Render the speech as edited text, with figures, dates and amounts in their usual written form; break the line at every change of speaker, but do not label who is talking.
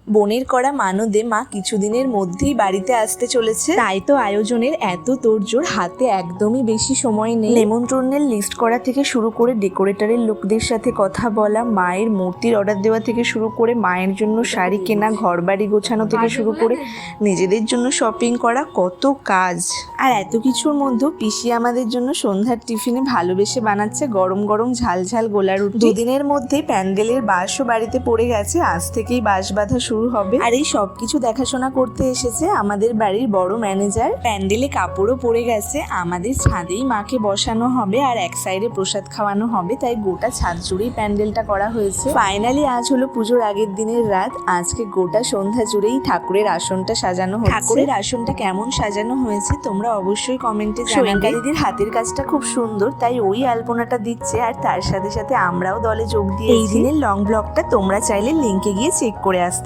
বোনের করা মানদে মা কিছুদিনের মধ্যেই বাড়িতে আসতে চলেছে, তাই তো আয়োজনের এত তোড়জোড়, হাতে একদমই বেশি সময় নেই। নেমন্ত্রণের লিস্ট করা থেকে শুরু করে ডেকোরেটরের লোকদের সাথে কথা বলা, মায়ের মূর্তির অর্ডার দেওয়া থেকে শুরু করে মায়ের জন্য শাড়ি কেনা, ঘর বাড়ি গোছানো থেকে শুরু করে নিজেদের জন্য শপিং করা, কত কাজ। আর এত কিছুর মধ্যেও পিসি আমাদের জন্য সন্ধ্যার টিফিনে ভালোবেসে বানাচ্ছে গরম গরম ঝাল ঝাল গোলা রুটি। দুদিনের মধ্যেই প্যান্ডেলের বাঁশও বাড়িতে পড়ে গেছে, আজ থেকেই বাঁশ বাঁধা শুরু হবে। আর এই সব কিছু দেখাশোনা করতে এসেছে আমাদের বাড়ির বড় ম্যানেজার। প্যান্ডেলে কাপড়ও পড়ে গেছে, আমাদের ছাদেই মাকে বসানো হবে আর এক সাইডে প্রসাদ খাওয়ানো হবে, তাই গোটা ছাদ জুড়েই প্যান্ডেলটা করা হয়েছে। ফাইনালি আজ হলো পুজোর আগের দিনের রাত, আজকে গোটা সন্ধ্যা জুড়েই ঠাকুরের আসনটা সাজানো হচ্ছে। ঠাকুরের আসনটা কেমন সাজানো হয়েছে তোমরা অবশ্যই কমেন্টে জানাবে। সোয়েঙ্কারীদের হাতের কাজটা খুব সুন্দর, তাই ওই আলপনাটা দিচ্ছে আর তার সাথে সাথে আমরাও দলে যোগ দিয়েছি। এই দিনের লং ব্লগটা তোমরা চাইলে লিংকে গিয়ে চেক করে আসতে